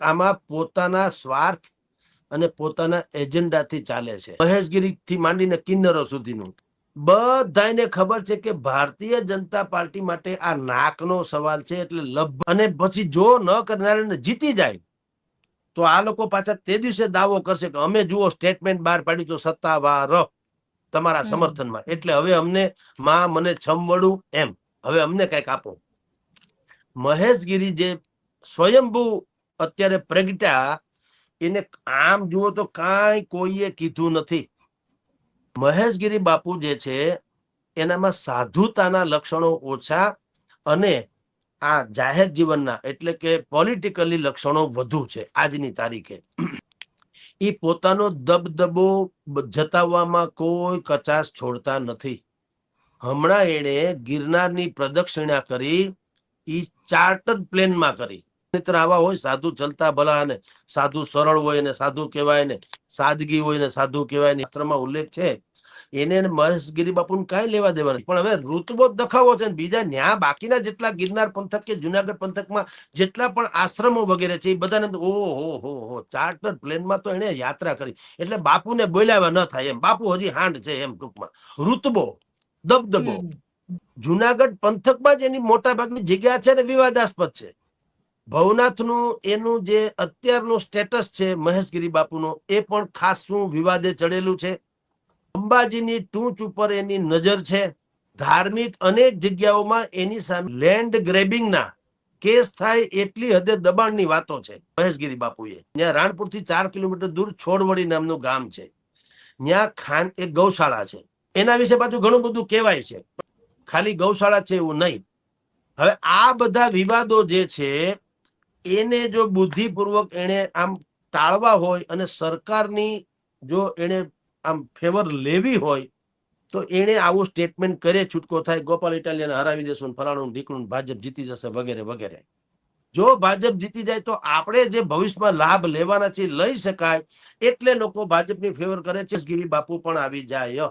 આમાં પોતાના સ્વાર્થ અને પોતાના એજન્ડાથી ચાલે છે. મહેશગીરી થી માંડીને કિન્નરો સુધીનું બધાને ખબર છે કે ભારતીય જનતા પાર્ટી માટે આ નાકનો સવાલ છે. એટલે અને પછી જો ન કરનારાને જીતી જાય તો આ લોકો પાછા તે દિવસે દાવો કરશે કે અમે જુઓ સ્ટેટમેન્ટ બહાર પાડ્યું તો સત્તાવાર તમારા સમર્થનમાં. એટલે હવે અમને મને છમવડું એમ હવે અમને કઈક આપો. મહેશગીરી જે સ્વયંભૂ અત્યારે પ્રગટ્યા એને આમ જુઓ તો કાંઈ કોઈએ કીધું નથી. મહેશગીરી બાપુ જે છે એનામાં સાધુતાના લક્ષણો ઓછા અને આ જાહેર જીવનના એટલે કે પોલિટિકલી લક્ષણો વધુ છે. આજની તારીખે એ પોતાનો દબદબો જતાવવામાં કોઈ કચાશ છોડતા નથી. હમણાં એણે ગિરનારની પ્રદક્ષિણા કરી એ ચાર્ટર્ડ પ્લેનમાં કરી. આવા હોય સાધુ ચલતા ભલા ને સાધુ સરળ હોય ને સાધુ કહેવાય ને સાદગી હોય ને સાધુ કહેવાય ને શાસ્ત્રમાં ઉલ્લેખ છે. એને મહેશગીરી બાપુ કાંઈ લેવા દેવા નથી. પણ હવે ઋતબો દખાવો છે. બીજા ન્યા બાકીના જેટલા ગિરનાર પંથક કે જુનાગઢ પંથકમાં જેટલા પણ આશ્રમો વગેરે છે એ બધાને ઓહો ચાર્ટર્ડ પ્લેનમાં તો એને યાત્રા કરી એટલે બાપુને બોલાવ્યા ન થાય એમ. બાપુ હજી હાંડ છે એમ. ટૂંકમાં ઋતબો દબદબો જુનાગઢ પંથકમાં જ એની મોટા ભાગની જગ્યા છે ને વિવાદાસ્પદ છે. ભવનાથનું એનું જે અત્યારનું સ્ટેટસ છે મહેશગીરી બાપુનો એ પણ ખાસું વિવાદે ચડેલું છે. અંબાજીની ટૂંચ ઉપર એની નજર છે. ધાર્મિક અનેક જગ્યાઓમાં એની સામે લેન્ડ ગ્રેબિંગના કેસ થાય એટલી હદે દબાણની વાતો છે મહેશગીરી બાપુએ. ત્યાં રાણપુરથી 4 કિલોમીટર દૂર છોડવડી નામનું ગામ છે. ત્યાં એક ગૌશાળા છે. એના વિશે પાછું ઘણું બધું કહેવાય છે. ખાલી ગૌશાળા છે એવું નહીં. હવે આ બધા વિવાદો જે છે એને જો બુદ્ધિપૂર્વક એને આમ ટાળવા હોય અને સરકારની જો એને આમ ફેવર લેવી હોય તો એને આવું સ્ટેટમેન્ટ કરે છૂટકો થાય ગોપાલ ઇટાલિયાને હરાવી દેશું ફલાણું ઢીકણું ભાજપ જીતી જશે વગેરે વગેરે. જો ભાજપ જીતી જાય તો આપણે જે ભવિષ્યમાં લાભ લેવાના છે લઈ શકાય એટલે લોકો ભાજપની ફેવર કરે છે. ગીરી બાપુ પણ આવી જાય.